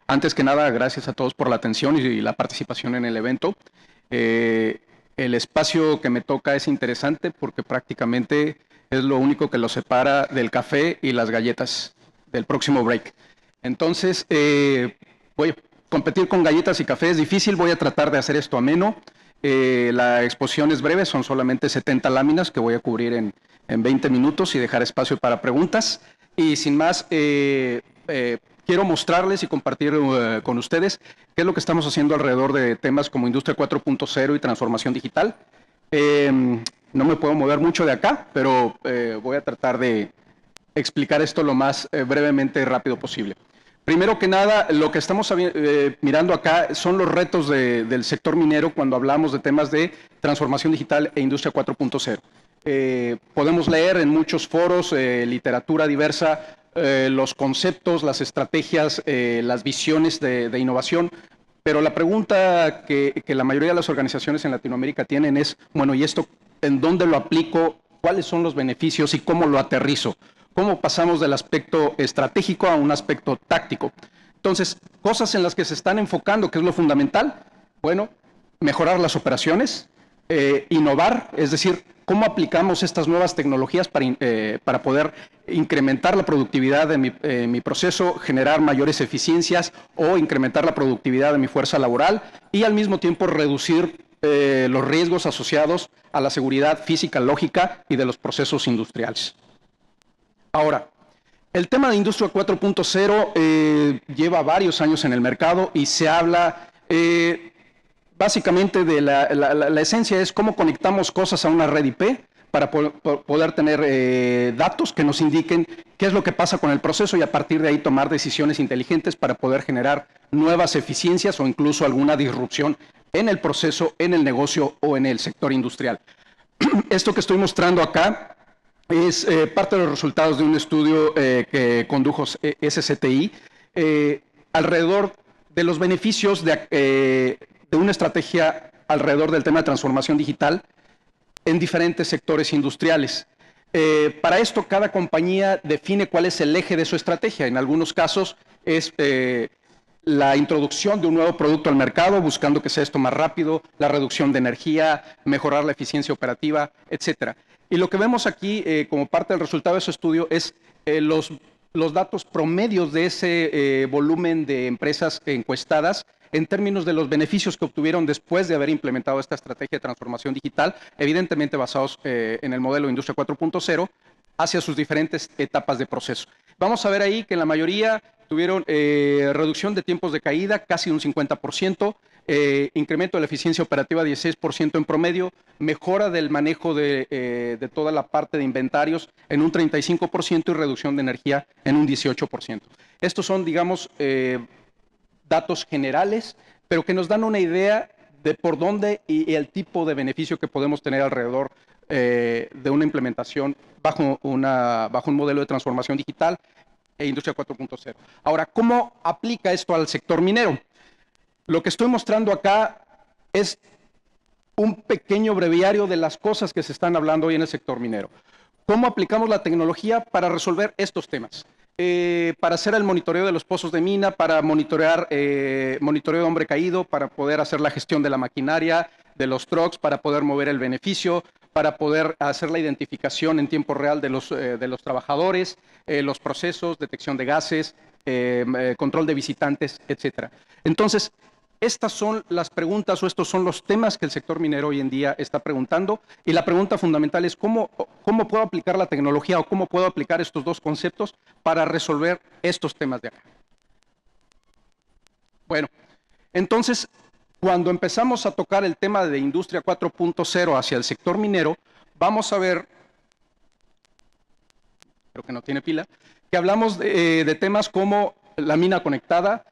Antes que nada, gracias a todos por la atención y la participación en el evento. El espacio que me toca es interesante porque prácticamente es lo único que lo separa del café y las galletas del próximo break. Entonces, voy a competir con galletas y café es difícil, voy a tratar de hacer esto ameno. La exposición es breve, son solamente 70 láminas que voy a cubrir en 20 minutos y dejar espacio para preguntas. Y sin más, quiero mostrarles y compartir con ustedes qué es lo que estamos haciendo alrededor de temas como Industria 4.0 y transformación digital. No me puedo mover mucho de acá, pero voy a tratar de explicar esto lo más brevemente rápido posible. Primero que nada, lo que estamos mirando acá son los retos del sector minero cuando hablamos de temas de transformación digital e industria 4.0. Podemos leer en muchos foros, literatura diversa, los conceptos, las estrategias, las visiones de innovación, pero la pregunta que la mayoría de las organizaciones en Latinoamérica tienen es, bueno, ¿y esto en dónde lo aplico? ¿Cuáles son los beneficios y cómo lo aterrizo? ¿Cómo pasamos del aspecto estratégico a un aspecto táctico? Entonces, cosas en las que se están enfocando, que es lo fundamental, bueno, mejorar las operaciones, innovar, es decir, cómo aplicamos estas nuevas tecnologías para poder incrementar la productividad de mi proceso, generar mayores eficiencias o incrementar la productividad de mi fuerza laboral y al mismo tiempo reducir los riesgos asociados a la seguridad física, lógica y de los procesos industriales. Ahora, el tema de Industria 4.0 lleva varios años en el mercado y se habla básicamente de la esencia es cómo conectamos cosas a una red IP para poder tener datos que nos indiquen qué es lo que pasa con el proceso y a partir de ahí tomar decisiones inteligentes para poder generar nuevas eficiencias o incluso alguna disrupción en el proceso, en el negocio o en el sector industrial. Esto que estoy mostrando acá es parte de los resultados de un estudio que condujo SCTI alrededor de los beneficios de una estrategia alrededor del tema de transformación digital en diferentes sectores industriales. Para esto, cada compañía define cuál es el eje de su estrategia. En algunos casos es la introducción de un nuevo producto al mercado, buscando que sea esto más rápido, la reducción de energía, mejorar la eficiencia operativa, etcétera. Y lo que vemos aquí como parte del resultado de ese estudio es los datos promedios de ese volumen de empresas encuestadas en términos de los beneficios que obtuvieron después de haber implementado esta estrategia de transformación digital, evidentemente basados en el modelo de Industria 4.0, hacia sus diferentes etapas de proceso. Vamos a ver ahí que en la mayoría tuvieron reducción de tiempos de caída, casi un 50%, incremento de la eficiencia operativa 16% en promedio, mejora del manejo de toda la parte de inventarios en un 35% y reducción de energía en un 18%. Estos son, digamos, datos generales, pero que nos dan una idea de por dónde y el tipo de beneficio que podemos tener alrededor de una implementación bajo un modelo de transformación digital e industria 4.0. Ahora, ¿cómo aplica esto al sector minero? Lo que estoy mostrando acá es un pequeño breviario de las cosas que se están hablando hoy en el sector minero. ¿Cómo aplicamos la tecnología para resolver estos temas? Para hacer el monitoreo de los pozos de mina, para monitorear monitoreo de hombre caído, para poder hacer la gestión de la maquinaria, de los trucks, para poder mover el beneficio, para poder hacer la identificación en tiempo real de los trabajadores, los procesos, detección de gases, control de visitantes, etcétera. Entonces, estas son las preguntas o estos son los temas que el sector minero hoy en día está preguntando y la pregunta fundamental es ¿cómo puedo aplicar la tecnología o cómo puedo aplicar estos dos conceptos para resolver estos temas de acá? Bueno, entonces, cuando empezamos a tocar el tema de Industria 4.0 hacia el sector minero, vamos a ver, creo que no tiene pila, que hablamos de temas como la mina conectada,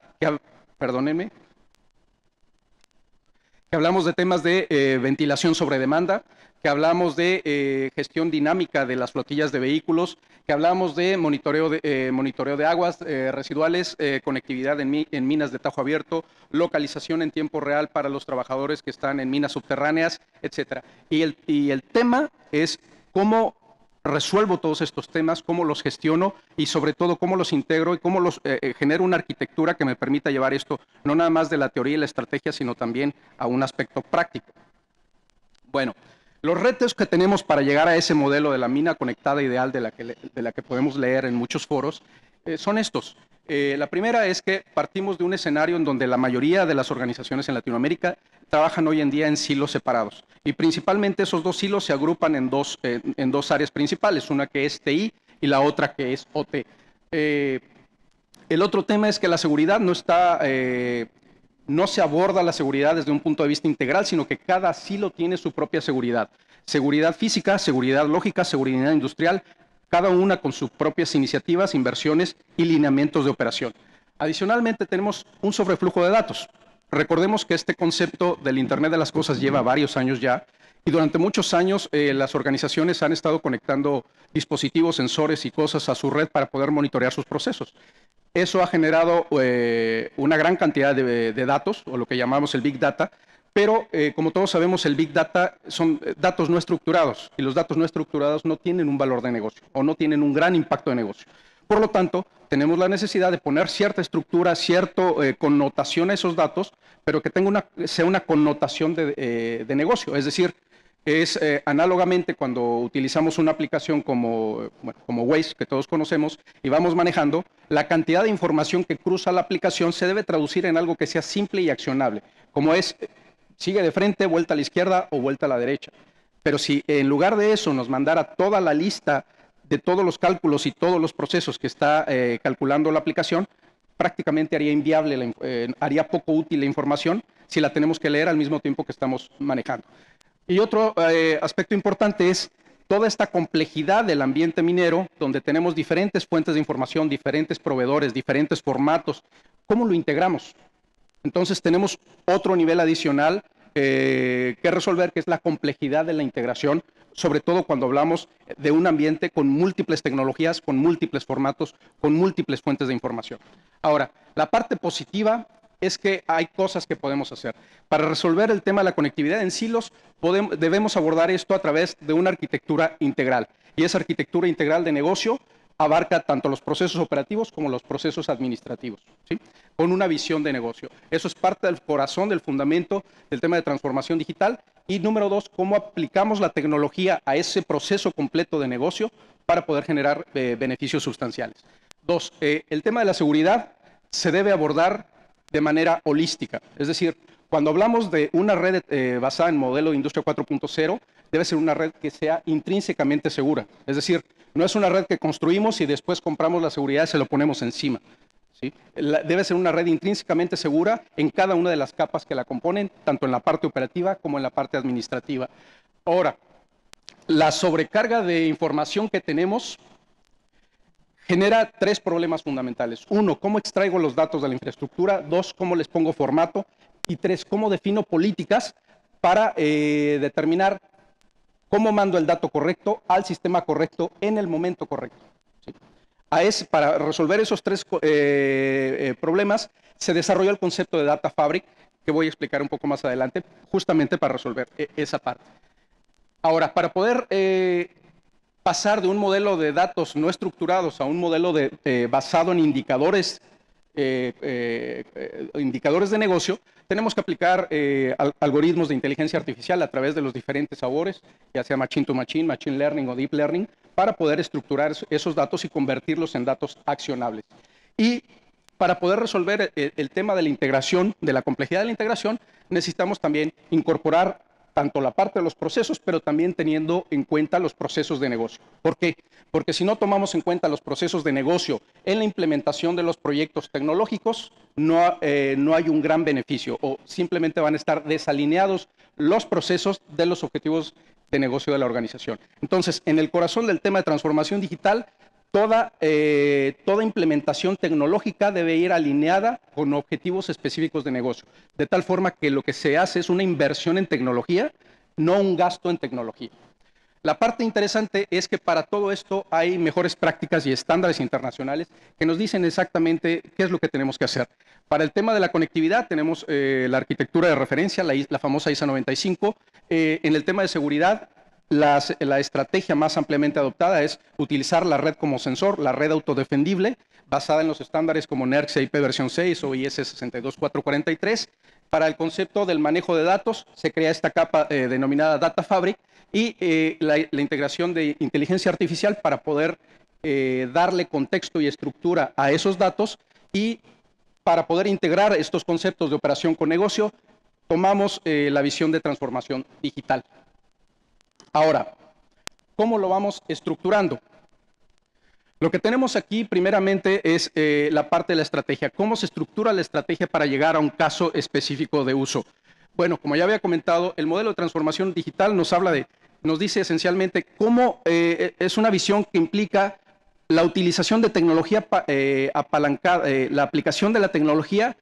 perdónenme, que hablamos de temas de ventilación sobre demanda, que hablamos de gestión dinámica de las flotillas de vehículos, que hablamos de monitoreo de aguas residuales, conectividad en minas de tajo abierto, localización en tiempo real para los trabajadores que están en minas subterráneas, etcétera. Y el tema es cómo resuelvo todos estos temas, cómo los gestiono y sobre todo cómo los integro y cómo los genero una arquitectura que me permita llevar esto no nada más de la teoría y la estrategia, sino también a un aspecto práctico. Bueno, los retos que tenemos para llegar a ese modelo de la mina conectada ideal de la que podemos leer en muchos foros son estos. La primera es que partimos de un escenario en donde la mayoría de las organizaciones en Latinoamérica trabajan hoy en día en silos separados. Y principalmente esos dos silos se agrupan en dos áreas principales, una que es TI y la otra que es OT. El otro tema es que la seguridad no se aborda la seguridad desde un punto de vista integral, sino que cada silo tiene su propia seguridad. Seguridad física, seguridad lógica, seguridad industrial, cada una con sus propias iniciativas, inversiones y lineamientos de operación. Adicionalmente, tenemos un sobreflujo de datos. Recordemos que este concepto del Internet de las Cosas lleva varios años ya, y durante muchos años las organizaciones han estado conectando dispositivos, sensores y cosas a su red para poder monitorear sus procesos. Eso ha generado una gran cantidad de datos, o lo que llamamos el Big Data, pero como todos sabemos, el Big Data son datos no estructurados, y los datos no estructurados no tienen un valor de negocio, o no tienen un gran impacto de negocio. Por lo tanto, tenemos la necesidad de poner cierta estructura, cierta connotación a esos datos, pero que sea una connotación de negocio. Es decir, es análogamente cuando utilizamos una aplicación como Waze, que todos conocemos, y vamos manejando, la cantidad de información que cruza la aplicación se debe traducir en algo que sea simple y accionable, como es sigue de frente, vuelta a la izquierda o vuelta a la derecha. Pero si en lugar de eso nos mandara toda la lista de todos los cálculos y todos los procesos que está calculando la aplicación, prácticamente haría inviable, haría poco útil la información si la tenemos que leer al mismo tiempo que estamos manejando. Y otro aspecto importante es toda esta complejidad del ambiente minero, donde tenemos diferentes fuentes de información, diferentes proveedores, diferentes formatos. ¿Cómo lo integramos? Entonces tenemos otro nivel adicional que resolver, que es la complejidad de la integración, sobre todo cuando hablamos de un ambiente con múltiples tecnologías, con múltiples formatos, con múltiples fuentes de información. Ahora, la parte positiva es que hay cosas que podemos hacer. Para resolver el tema de la conectividad en silos, debemos abordar esto a través de una arquitectura integral. Y esa arquitectura integral de negocio abarca tanto los procesos operativos como los procesos administrativos, ¿sí? Con una visión de negocio. Eso es parte del corazón, del fundamento del tema de transformación digital. Y número dos, cómo aplicamos la tecnología a ese proceso completo de negocio para poder generar beneficios sustanciales. Dos, el tema de la seguridad se debe abordar de manera holística. Es decir, cuando hablamos de una red basada en modelo de industria 4.0, debe ser una red que sea intrínsecamente segura. Es decir, no es una red que construimos y después compramos la seguridad y se lo ponemos encima, ¿sí? Debe ser una red intrínsecamente segura en cada una de las capas que la componen, tanto en la parte operativa como en la parte administrativa. Ahora, la sobrecarga de información que tenemos genera tres problemas fundamentales. Uno, ¿cómo extraigo los datos de la infraestructura? Dos, ¿cómo les pongo formato? Y tres, ¿cómo defino políticas para determinar cómo mando el dato correcto al sistema correcto en el momento correcto? ¿Sí? Para resolver esos tres problemas, se desarrolló el concepto de Data Fabric, que voy a explicar un poco más adelante, justamente para resolver esa parte. Ahora, para poder pasar de un modelo de datos no estructurados a un modelo basado en indicadores de negocio, tenemos que aplicar algoritmos de inteligencia artificial a través de los diferentes sabores, ya sea machine to machine, machine learning o deep learning, para poder estructurar esos datos y convertirlos en datos accionables. Y para poder resolver el tema de la integración, de la complejidad de la integración, necesitamos también incorporar tanto la parte de los procesos, pero también teniendo en cuenta los procesos de negocio. ¿Por qué? Porque si no tomamos en cuenta los procesos de negocio en la implementación de los proyectos tecnológicos, no hay un gran beneficio o simplemente van a estar desalineados los procesos de los objetivos de negocio de la organización. Entonces, en el corazón del tema de transformación digital, toda implementación tecnológica debe ir alineada con objetivos específicos de negocio, de tal forma que lo que se hace es una inversión en tecnología, no un gasto en tecnología. La parte interesante es que para todo esto hay mejores prácticas y estándares internacionales que nos dicen exactamente qué es lo que tenemos que hacer. Para el tema de la conectividad tenemos la arquitectura de referencia, la famosa ISA 95. En el tema de seguridad la estrategia más ampliamente adoptada es utilizar la red como sensor, la red autodefendible, basada en los estándares como NERC CIP versión 6 o IS 62443. Para el concepto del manejo de datos, se crea esta capa denominada Data Fabric y la integración de inteligencia artificial para poder darle contexto y estructura a esos datos, y para poder integrar estos conceptos de operación con negocio, tomamos la visión de transformación digital. Ahora, ¿cómo lo vamos estructurando? Lo que tenemos aquí primeramente es la parte de la estrategia. ¿Cómo se estructura la estrategia para llegar a un caso específico de uso? Bueno, como ya había comentado, el modelo de transformación digital nos dice esencialmente cómo es una visión que implica la utilización de tecnología apalancada, la aplicación de la tecnología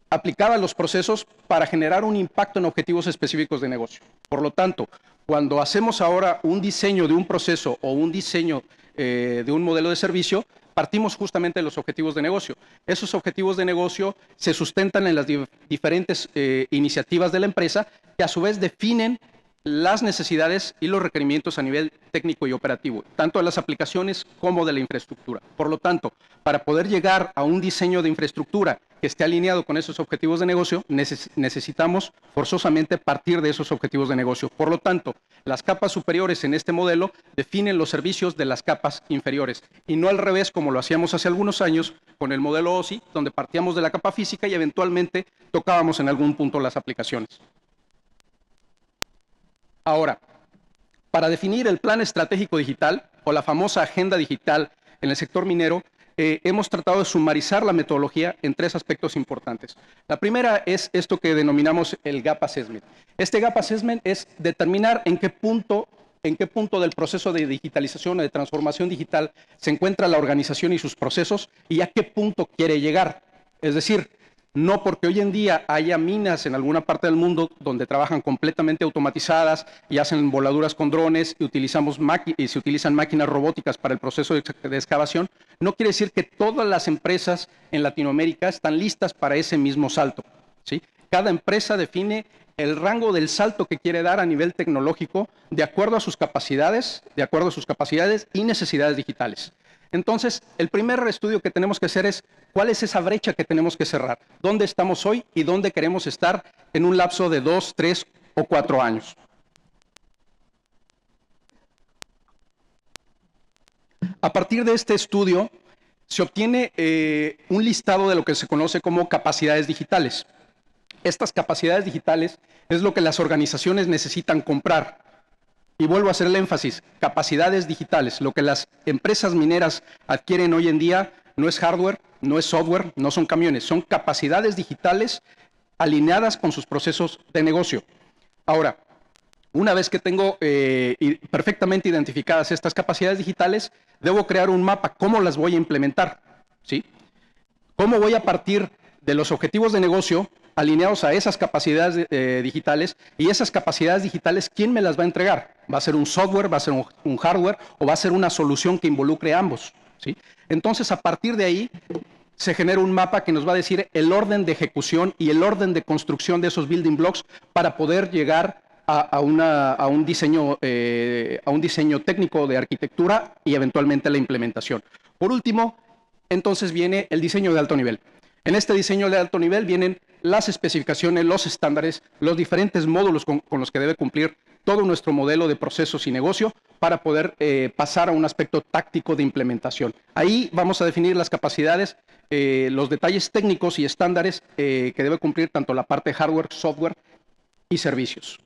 aplicada a los procesos para generar un impacto en objetivos específicos de negocio. Por lo tanto, cuando hacemos ahora un diseño de un proceso o un diseño de un modelo de servicio, partimos justamente de los objetivos de negocio. Esos objetivos de negocio se sustentan en las diferentes iniciativas de la empresa, que a su vez definen las necesidades y los requerimientos a nivel técnico y operativo, tanto de las aplicaciones como de la infraestructura. Por lo tanto, para poder llegar a un diseño de infraestructura que esté alineado con esos objetivos de negocio, necesitamos forzosamente partir de esos objetivos de negocio. Por lo tanto, las capas superiores en este modelo definen los servicios de las capas inferiores, y no al revés como lo hacíamos hace algunos años con el modelo OSI, donde partíamos de la capa física y eventualmente tocábamos en algún punto las aplicaciones. Ahora, para definir el plan estratégico digital o la famosa agenda digital en el sector minero, hemos tratado de sumarizar la metodología en tres aspectos importantes. La primera es esto que denominamos el Gap Assessment. Este Gap Assessment es determinar en qué punto del proceso de digitalización o de transformación digital se encuentra la organización y sus procesos y a qué punto quiere llegar. Es decir, no porque hoy en día haya minas en alguna parte del mundo donde trabajan completamente automatizadas y hacen voladuras con drones y se utilizan máquinas robóticas para el proceso de excavación, no quiere decir que todas las empresas en Latinoamérica están listas para ese mismo salto, ¿sí? Cada empresa define el rango del salto que quiere dar a nivel tecnológico de acuerdo a sus capacidades y necesidades digitales. Entonces, el primer estudio que tenemos que hacer es cuál es esa brecha que tenemos que cerrar, dónde estamos hoy y dónde queremos estar en un lapso de 2, 3 o 4 años. A partir de este estudio, se obtiene un listado de lo que se conoce como capacidades digitales. Estas capacidades digitales es lo que las organizaciones necesitan comprar. Y vuelvo a hacer el énfasis, capacidades digitales. Lo que las empresas mineras adquieren hoy en día no es hardware, no es software, no son camiones, son capacidades digitales alineadas con sus procesos de negocio. Ahora, una vez que tengo perfectamente identificadas estas capacidades digitales, debo crear un mapa. ¿Cómo las voy a implementar? ¿Sí? ¿Cómo voy a partir de los objetivos de negocio alineados a esas capacidades digitales? Y esas capacidades digitales, ¿quién me las va a entregar? ¿Va a ser un software, va a ser un hardware o va a ser una solución que involucre a ambos? ¿Sí? Entonces, a partir de ahí, se genera un mapa que nos va a decir el orden de ejecución y el orden de construcción de esos building blocks para poder llegar a un diseño técnico de arquitectura y eventualmente la implementación. Por último, entonces viene el diseño de alto nivel. En este diseño de alto nivel vienen las especificaciones, los estándares, los diferentes módulos con los que debe cumplir todo nuestro modelo de procesos y negocio para poder pasar a un aspecto táctico de implementación. Ahí vamos a definir las capacidades, los detalles técnicos y estándares que debe cumplir tanto la parte hardware, software y servicios.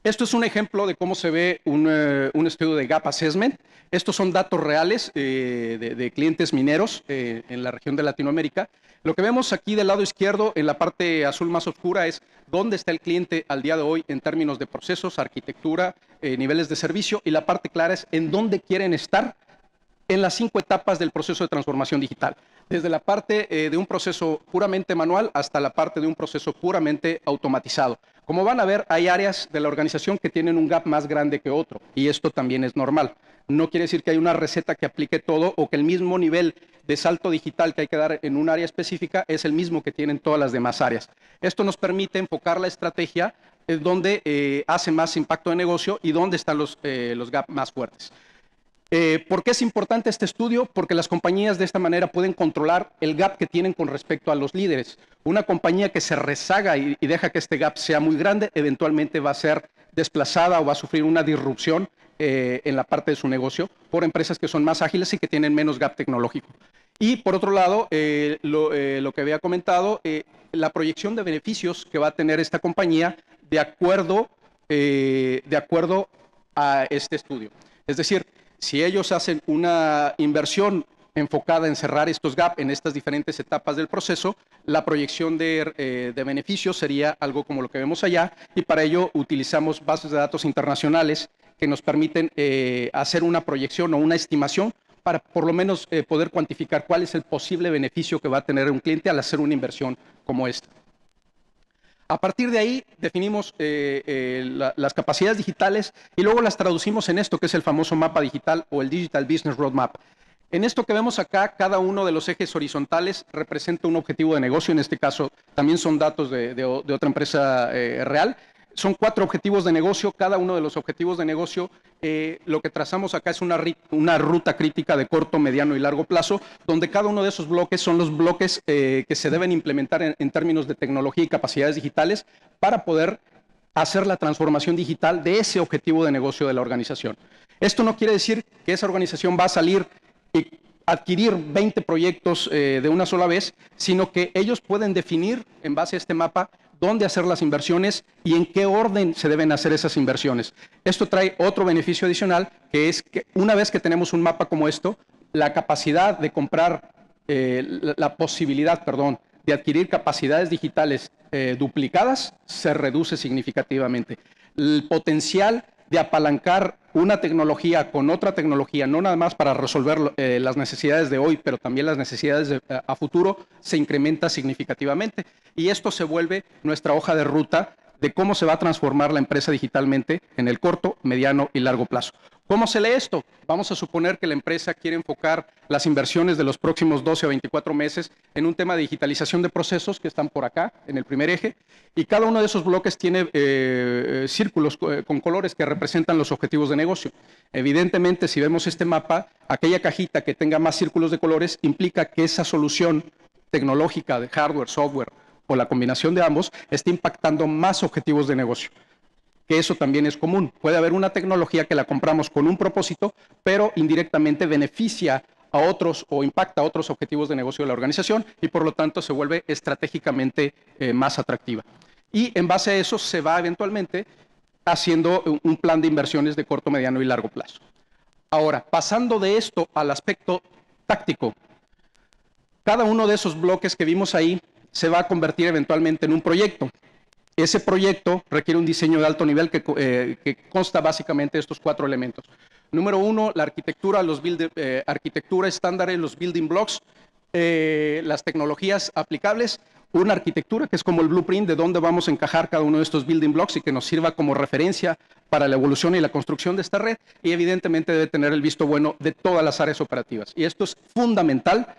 Esto es un ejemplo de cómo se ve un estudio de Gap Assessment. Estos son datos reales de clientes mineros en la región de Latinoamérica. Lo que vemos aquí del lado izquierdo, en la parte azul más oscura, es dónde está el cliente al día de hoy en términos de procesos, arquitectura, niveles de servicio, y la parte clara es en dónde quieren estar en las 5 etapas del proceso de transformación digital, desde la parte de un proceso puramente manual hasta la parte de un proceso puramente automatizado. Como van a ver, hay áreas de la organización que tienen un gap más grande que otro, y esto también es normal. No quiere decir que hay una receta que aplique todo o que el mismo nivel de salto digital que hay que dar en un área específica es el mismo que tienen todas las demás áreas. Esto nos permite enfocar la estrategia donde hace más impacto de negocio y dónde están los gaps más fuertes. ¿Por qué es importante este estudio? Porque las compañías de esta manera pueden controlar el gap que tienen con respecto a los líderes. Una compañía que se rezaga y deja que este gap sea muy grande, eventualmente va a ser desplazada o va a sufrir una disrupción en la parte de su negocio por empresas que son más ágiles y que tienen menos gap tecnológico. Y por otro lado, lo que había comentado, la proyección de beneficios que va a tener esta compañía de acuerdo a este estudio. Es decir, si ellos hacen una inversión enfocada en cerrar estos gaps en estas diferentes etapas del proceso, la proyección de beneficios sería algo como lo que vemos allá, y para ello utilizamos bases de datos internacionales que nos permiten hacer una proyección o una estimación para por lo menos poder cuantificar cuál es el posible beneficio que va a tener un cliente al hacer una inversión como esta. A partir de ahí definimos las capacidades digitales y luego las traducimos en esto que es el famoso mapa digital o el Digital Business Roadmap. En esto que vemos acá, cada uno de los ejes horizontales representa un objetivo de negocio. En este caso también son datos de otra empresa real. Son 4 objetivos de negocio. Cada uno de los objetivos de negocio, lo que trazamos acá es una ruta crítica de corto, mediano y largo plazo, donde cada uno de esos bloques son los bloques que se deben implementar en términos de tecnología y capacidades digitales para poder hacer la transformación digital de ese objetivo de negocio de la organización. Esto no quiere decir que esa organización va a salir y adquirir 20 proyectos de una sola vez, sino que ellos pueden definir en base a este mapa dónde hacer las inversiones y en qué orden se deben hacer esas inversiones. Esto trae otro beneficio adicional, que es que una vez que tenemos un mapa como esto, la capacidad de comprar, la posibilidad, perdón, de adquirir capacidades digitales duplicadas se reduce significativamente. El potencial de apalancar una tecnología con otra tecnología, no nada más para resolver las necesidades de hoy, pero también las necesidades a futuro, se incrementa significativamente. Y esto se vuelve nuestra hoja de ruta de cómo se va a transformar la empresa digitalmente en el corto, mediano y largo plazo. ¿Cómo se lee esto? Vamos a suponer que la empresa quiere enfocar las inversiones de los próximos 12 o 24 meses en un tema de digitalización de procesos que están por acá, en el primer eje, y cada uno de esos bloques tiene círculos con colores que representan los objetivos de negocio. Evidentemente, si vemos este mapa, aquella cajita que tenga más círculos de colores implica que esa solución tecnológica de hardware, software o la combinación de ambos está impactando más objetivos de negocio. Que eso también es común. Puede haber una tecnología que la compramos con un propósito, pero indirectamente beneficia a otros o impacta a otros objetivos de negocio de la organización y por lo tanto se vuelve estratégicamente más atractiva. Y en base a eso se va eventualmente haciendo un plan de inversiones de corto, mediano y largo plazo. Ahora, pasando de esto al aspecto táctico, cada uno de esos bloques que vimos ahí se va a convertir eventualmente en un proyecto. Ese proyecto requiere un diseño de alto nivel que consta básicamente de estos 4 elementos. Número 1, la arquitectura, arquitectura estándares, los building blocks, las tecnologías aplicables, una arquitectura que es como el blueprint de dónde vamos a encajar cada uno de estos building blocks y que nos sirva como referencia para la evolución y la construcción de esta red, y evidentemente debe tener el visto bueno de todas las áreas operativas. Y esto es fundamental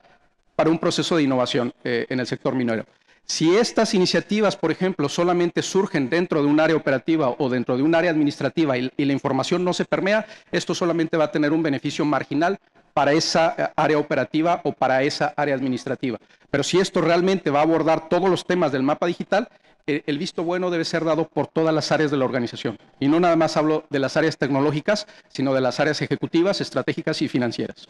para un proceso de innovación en el sector minero. Si estas iniciativas, por ejemplo, solamente surgen dentro de un área operativa o dentro de un área administrativa y la información no se permea, esto solamente va a tener un beneficio marginal para esa área operativa o para esa área administrativa. Pero si esto realmente va a abordar todos los temas del mapa digital, el visto bueno debe ser dado por todas las áreas de la organización. Y no nada más hablo de las áreas tecnológicas, sino de las áreas ejecutivas, estratégicas y financieras.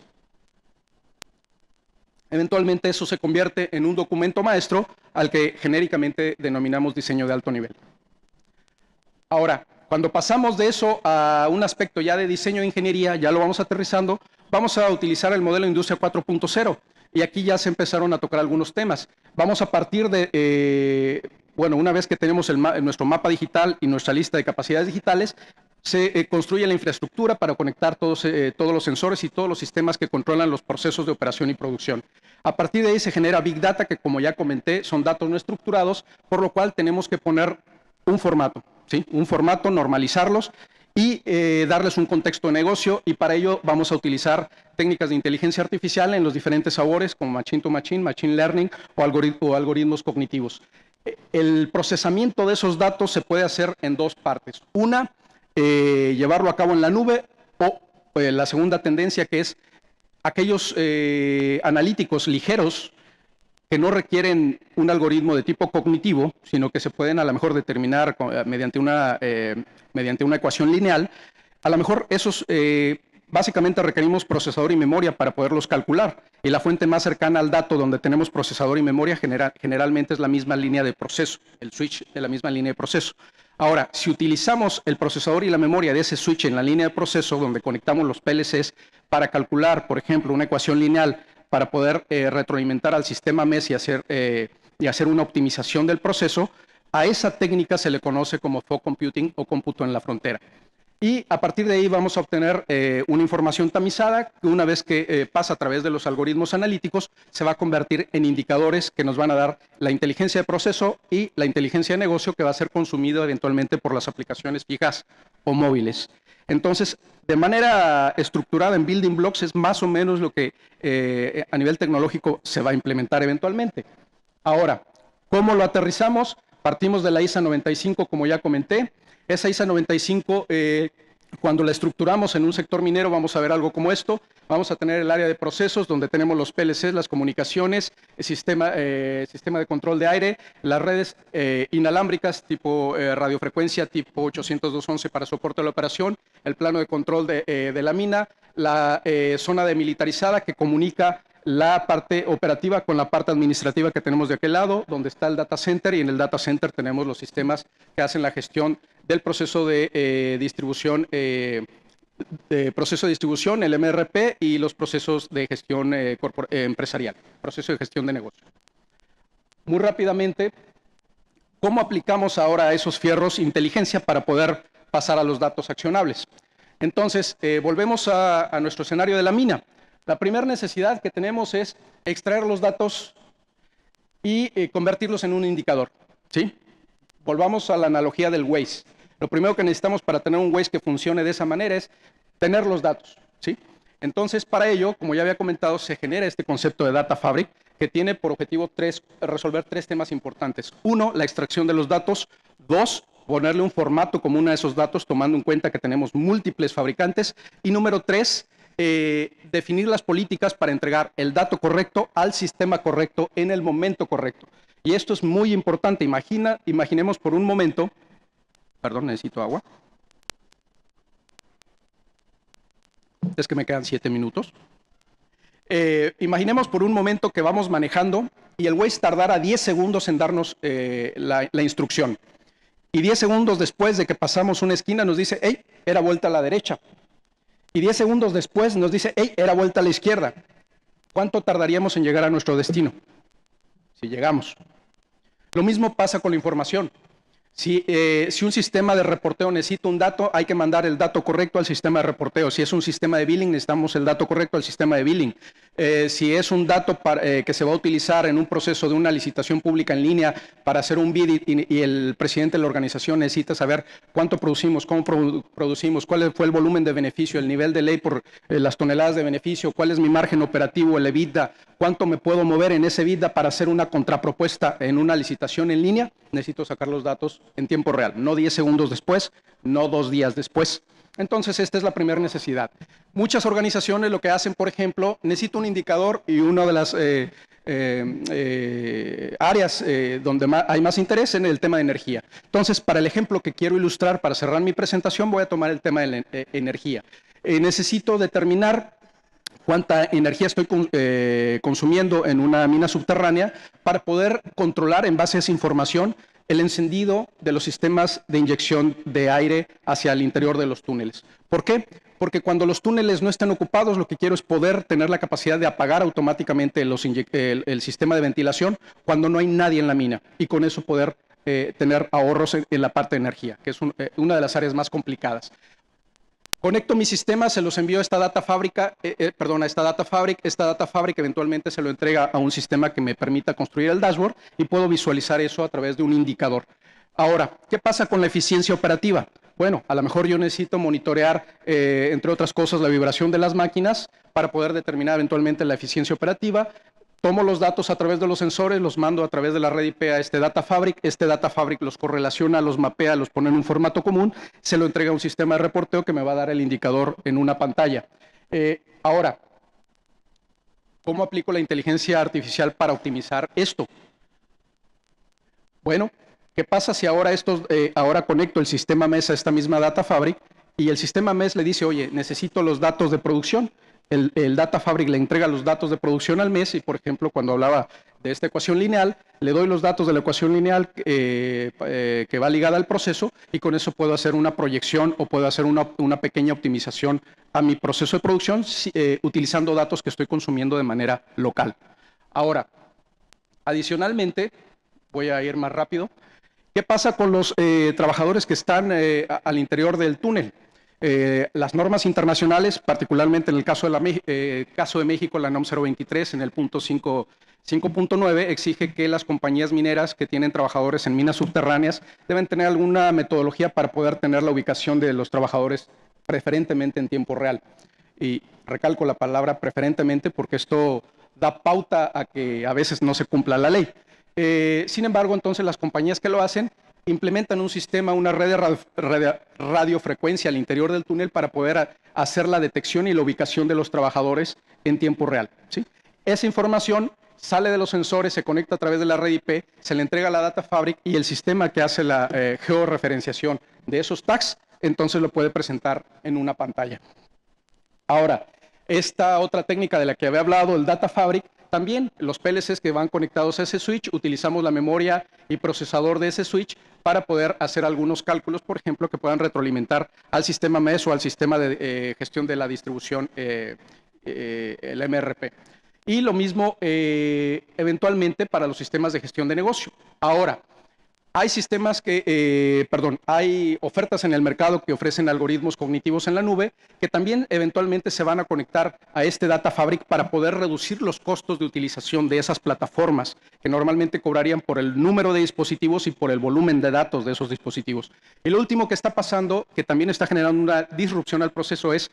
Eventualmente eso se convierte en un documento maestro al que genéricamente denominamos diseño de alto nivel. Ahora, cuando pasamos de eso a un aspecto ya de diseño de ingeniería, ya lo vamos aterrizando, vamos a utilizar el modelo Industria 4.0 y aquí ya se empezaron a tocar algunos temas. Vamos a partir de, bueno, una vez que tenemos nuestro mapa digital y nuestra lista de capacidades digitales, se construye la infraestructura para conectar todos los sensores y todos los sistemas que controlan los procesos de operación y producción. A partir de ahí se genera Big Data, que como ya comenté, son datos no estructurados, por lo cual tenemos que poner un formato, ¿sí? Un formato, normalizarlos y darles un contexto de negocio, y para ello vamos a utilizar técnicas de inteligencia artificial en los diferentes sabores como machine to machine, machine learning o algoritmos cognitivos. El procesamiento de esos datos se puede hacer en dos partes. Una, llevarlo a cabo en la nube, o la segunda tendencia, que es aquellos analíticos ligeros que no requieren un algoritmo de tipo cognitivo, sino que se pueden a lo mejor determinar mediante una ecuación lineal. A lo mejor esos básicamente requerimos procesador y memoria para poderlos calcular. Y la fuente más cercana al dato donde tenemos procesador y memoria generalmente es la misma línea de proceso, el switch de la misma línea de proceso. Ahora, si utilizamos el procesador y la memoria de ese switch en la línea de proceso, donde conectamos los PLCs para calcular, por ejemplo, una ecuación lineal, para poder retroalimentar al sistema MES y hacer una optimización del proceso, a esa técnica se le conoce como fog computing o cómputo en la frontera. Y a partir de ahí vamos a obtener una información tamizada que, una vez que pasa a través de los algoritmos analíticos, se va a convertir en indicadores que nos van a dar la inteligencia de proceso y la inteligencia de negocio, que va a ser consumido eventualmente por las aplicaciones fijas o móviles. Entonces, de manera estructurada en building blocks es más o menos lo que a nivel tecnológico se va a implementar eventualmente. Ahora, ¿cómo lo aterrizamos? Partimos de la ISA 95, como ya comenté. Esa ISA 95, cuando la estructuramos en un sector minero, vamos a ver algo como esto. Vamos a tener el área de procesos, donde tenemos los PLCs, las comunicaciones, el sistema de control de aire, las redes inalámbricas tipo radiofrecuencia tipo 802.11 para soporte de la operación, el plano de control de la mina, la zona demilitarizada que comunica la parte operativa con la parte administrativa que tenemos de aquel lado, donde está el data center, y en el data center tenemos los sistemas que hacen la gestión del proceso de distribución, el MRP, y los procesos de gestión empresarial, proceso de gestión de negocio. Muy rápidamente, ¿cómo aplicamos ahora a esos fierros inteligencia para poder pasar a los datos accionables? Entonces, volvemos a nuestro escenario de la mina. La primera necesidad que tenemos es extraer los datos y convertirlos en un indicador, ¿sí? Volvamos a la analogía del Waze. Lo primero que necesitamos para tener un Waze que funcione de esa manera es tener los datos, ¿sí? Entonces, para ello, como ya había comentado, se genera este concepto de Data Fabric, que tiene por objetivo resolver tres temas importantes. Uno, la extracción de los datos. Dos, ponerle un formato común a esos datos, tomando en cuenta que tenemos múltiples fabricantes. Y número tres, definir las políticas para entregar el dato correcto al sistema correcto en el momento correcto. Y esto es muy importante. Imaginemos por un momento, perdón, necesito agua. Es que me quedan 7 minutos. Imaginemos por un momento que vamos manejando y el Waze tardara 10 segundos en darnos la instrucción. Y 10 segundos después de que pasamos una esquina nos dice, hey, era vuelta a la derecha. Y 10 segundos después nos dice, hey, era vuelta a la izquierda. ¿Cuánto tardaríamos en llegar a nuestro destino? Si llegamos. Lo mismo pasa con la información. Si un sistema de reporteo necesita un dato, hay que mandar el dato correcto al sistema de reporteo. Si es un sistema de billing, necesitamos el dato correcto al sistema de billing. Si es un dato que se va a utilizar en un proceso de una licitación pública en línea para hacer un bid y el presidente de la organización necesita saber cuánto producimos, cómo producimos, cuál fue el volumen de beneficio, el nivel de ley por las toneladas de beneficio, cuál es mi margen operativo, el EBITDA, cuánto me puedo mover en ese EBITDA para hacer una contrapropuesta en una licitación en línea, necesito sacar los datos en tiempo real, no 10 segundos después, no 2 días después. Entonces, esta es la primera necesidad. Muchas organizaciones lo que hacen, por ejemplo, necesito un indicador, y una de las áreas donde hay más interés en el tema de energía. Entonces, para el ejemplo que quiero ilustrar para cerrar mi presentación, voy a tomar el tema de la energía. Necesito determinar cuánta energía estoy consumiendo en una mina subterránea para poder controlar en base a esa información el encendido de los sistemas de inyección de aire hacia el interior de los túneles. ¿Por qué? Porque cuando los túneles no estén ocupados, lo que quiero es poder tener la capacidad de apagar automáticamente el sistema de ventilación cuando no hay nadie en la mina, y con eso poder tener ahorros en la parte de energía, que es una de las áreas más complicadas. Conecto mi sistema, se los envío a esta Data Fabric. Esta Data Fabric eventualmente se lo entrega a un sistema que me permita construir el dashboard y puedo visualizar eso a través de un indicador. Ahora, ¿qué pasa con la eficiencia operativa? Bueno, a lo mejor yo necesito monitorear, entre otras cosas, la vibración de las máquinas para poder determinar eventualmente la eficiencia operativa. Tomo los datos a través de los sensores, los mando a través de la red IP a este Data Fabric. Este Data Fabric los correlaciona, los mapea, los pone en un formato común, se lo entrega a un sistema de reporteo que me va a dar el indicador en una pantalla. Ahora, ¿cómo aplico la inteligencia artificial para optimizar esto? Bueno, ¿qué pasa si ahora, ahora conecto el sistema MES a esta misma Data Fabric y el sistema MES le dice, oye, necesito los datos de producción? El Data Fabric le entrega los datos de producción al MES y, por ejemplo, cuando hablaba de esta ecuación lineal, le doy los datos de la ecuación lineal que va ligada al proceso y con eso puedo hacer una proyección o puedo hacer una pequeña optimización a mi proceso de producción utilizando datos que estoy consumiendo de manera local. Ahora, adicionalmente, voy a ir más rápido. ¿Qué pasa con los trabajadores que están al interior del túnel? Las normas internacionales, particularmente en el caso de México, la NOM 023, en el punto 5.9, exige que las compañías mineras que tienen trabajadores en minas subterráneas deben tener alguna metodología para poder tener la ubicación de los trabajadores preferentemente en tiempo real. Y recalco la palabra preferentemente porque esto da pauta a que a veces no se cumpla la ley. Sin embargo, entonces las compañías que lo hacen implementan un sistema, una red de radiofrecuencia al interior del túnel para poder hacer la detección y la ubicación de los trabajadores en tiempo real, ¿sí? Esa información sale de los sensores, se conecta a través de la red IP, se le entrega a la Data Fabric y el sistema que hace la georreferenciación de esos tags, entonces lo puede presentar en una pantalla. Ahora, esta otra técnica de la que había hablado, el Data Fabric, también los PLCs que van conectados a ese switch, utilizamos la memoria y procesador de ese switch para poder hacer algunos cálculos, por ejemplo, que puedan retroalimentar al sistema MES o al sistema de gestión de la distribución, el MRP. Y lo mismo eventualmente para los sistemas de gestión de negocio. Ahora, hay sistemas hay ofertas en el mercado que ofrecen algoritmos cognitivos en la nube que también eventualmente se van a conectar a este Data Fabric para poder reducir los costos de utilización de esas plataformas que normalmente cobrarían por el número de dispositivos y por el volumen de datos de esos dispositivos. Y lo último que está pasando, que también está generando una disrupción al proceso, es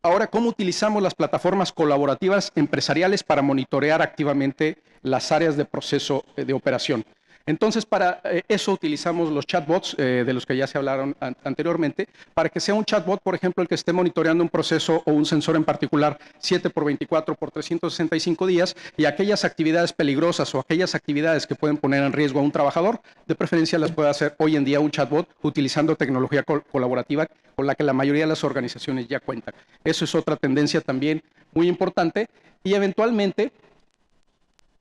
ahora cómo utilizamos las plataformas colaborativas empresariales para monitorear activamente las áreas de proceso de operación. Entonces, para eso utilizamos los chatbots de los que ya se hablaron anteriormente, para que sea un chatbot, por ejemplo, el que esté monitoreando un proceso o un sensor en particular 7 por 24 por 365 días y aquellas actividades peligrosas o aquellas actividades que pueden poner en riesgo a un trabajador, de preferencia las puede hacer hoy en día un chatbot utilizando tecnología colaborativa con la que la mayoría de las organizaciones ya cuentan. Eso es otra tendencia también muy importante y eventualmente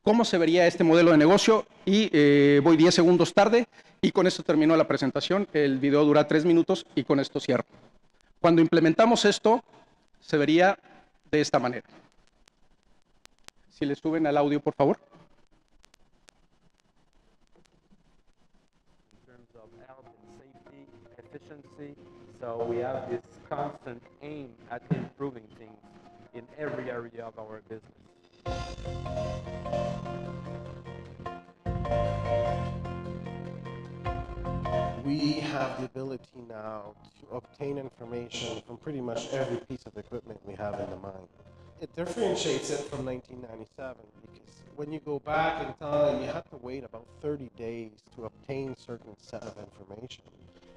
cómo se vería este modelo de negocio y voy 10 segundos tarde y con esto termino la presentación. El video dura 3 minutos y con esto cierro. Cuando implementamos esto, se vería de esta manera. Si le suben al audio, por favor. So we have this constant aim at improving things in every area of our business. We have the ability now to obtain information from pretty much every piece of equipment we have in the mine. It differentiates it from 1997 because when you go back in time, you had to wait about 30 days to obtain certain set of information.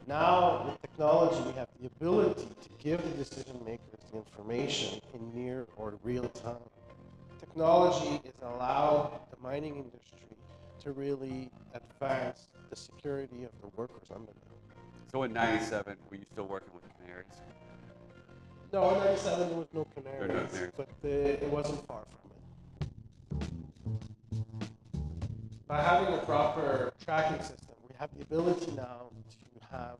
Now, with technology, we have the ability to give the decision makers the information in near or real time. Technology has allowed the mining industry to really advance the security of the workers under them. So in 97, were you still working with the Canaries? No, in 97 there was no Canaries, There were no Canaries. but it wasn't far from it. By having a proper tracking system, we have the ability now to have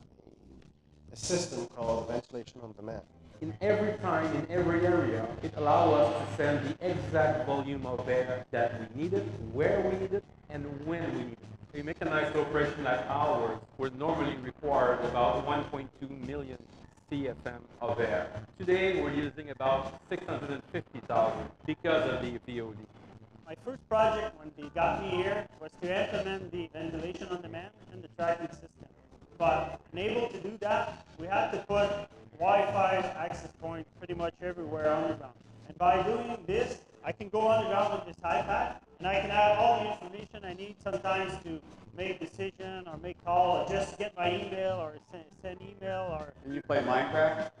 a system called ventilation on demand. In every time, in every area, it allows us to send the exact volume of air that we needed, where we need it, and when we need it. A mechanized operation like ours would normally require about 1.2 million CFM of air. Today, we're using about 650,000 because of the VOD. my first project when they got me here was to implement the ventilation on demand and the tracking system. But unable to do that, we had to put Wi-Fi access points pretty much everywhere underground. And by doing this, I can go underground with this iPad and I can have all the information I need sometimes to make decision or make call or just get my email or send email or. And you play Minecraft?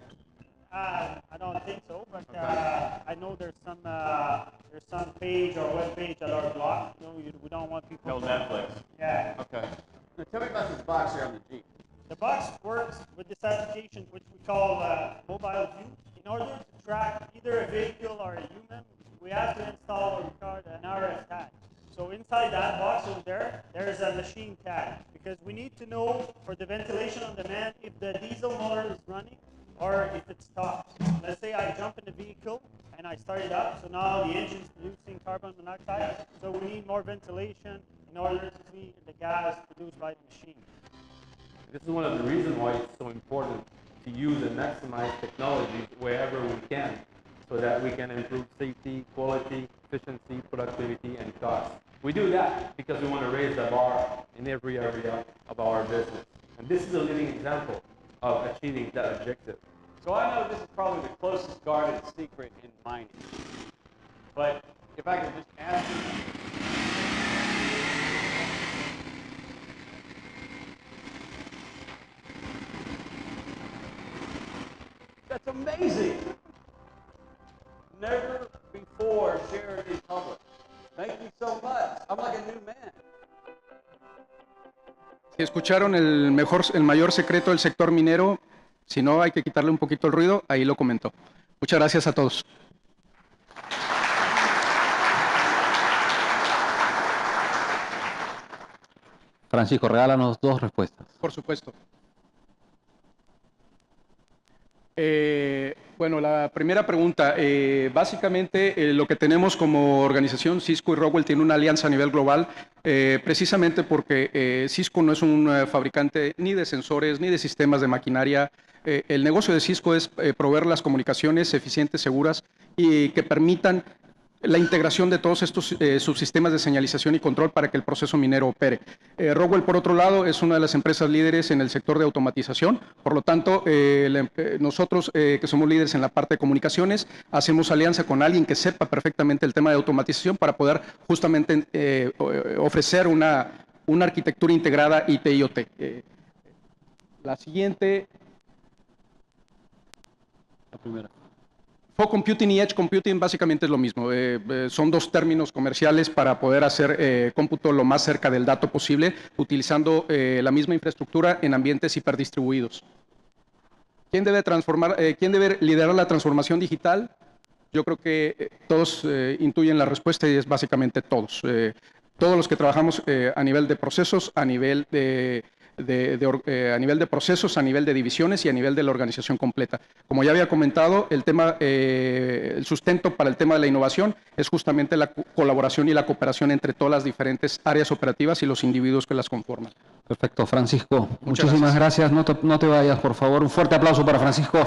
I don't think so, but I know there's some page or web page at our block. You know, we don't want people. No Netflix. Yeah. Okay. Now tell me about this box here on the Jeep. The box works with this application, which we call Mobile View. In order to track either a vehicle or a human, we have to install what we call an RF tag. So inside that box over there, there's a machine tag because we need to know for the ventilation on demand if the diesel motor is running or if it stops. Let's say I jump in the vehicle and I start it up, so now the engine is producing carbon monoxide, so we need more ventilation in order to clean the gas produced by the machine. This is one of the reasons why it's so important to use and maximize technologies wherever we can, so that we can improve safety, quality, efficiency, productivity, and cost. We do that because we want to raise the bar in every area of our business. And this is a living example of achieving that objective. So I know this is probably the closest guarded secret in mining. But if I could just ask you. That's amazing. Never before shared in public. Thank you so much. I'm like a new man. Si escucharon el mayor secreto del sector minero, si no hay que quitarle un poquito el ruido, ahí lo comentó. Muchas gracias a todos. Francisco, regálanos 2 respuestas. Por supuesto. Bueno, la primera pregunta, básicamente lo que tenemos como organización, Cisco y Rockwell tiene una alianza a nivel global, precisamente porque Cisco no es un fabricante ni de sensores ni de sistemas de maquinaria. El negocio de Cisco es proveer las comunicaciones eficientes, seguras y que permitan la integración de todos estos subsistemas de señalización y control para que el proceso minero opere. Rockwell, por otro lado, es una de las empresas líderes en el sector de automatización. Por lo tanto, nosotros, que somos líderes en la parte de comunicaciones, hacemos alianza con alguien que sepa perfectamente el tema de automatización para poder justamente ofrecer una arquitectura integrada IT-IoT. La siguiente. La primera. Fog Computing y Edge Computing básicamente es lo mismo. Son 2 términos comerciales para poder hacer cómputo lo más cerca del dato posible, utilizando la misma infraestructura en ambientes hiperdistribuidos. ¿Quién debe liderar la transformación digital? Yo creo que todos intuyen la respuesta y es básicamente todos. Todos los que trabajamos a nivel de procesos, a nivel de procesos, a nivel de divisiones y a nivel de la organización completa. Como ya había comentado, el sustento para el tema de la innovación es justamente la colaboración y la cooperación entre todas las diferentes áreas operativas y los individuos que las conforman. Perfecto, Francisco. Muchísimas gracias. No te vayas, por favor. Un fuerte aplauso para Francisco.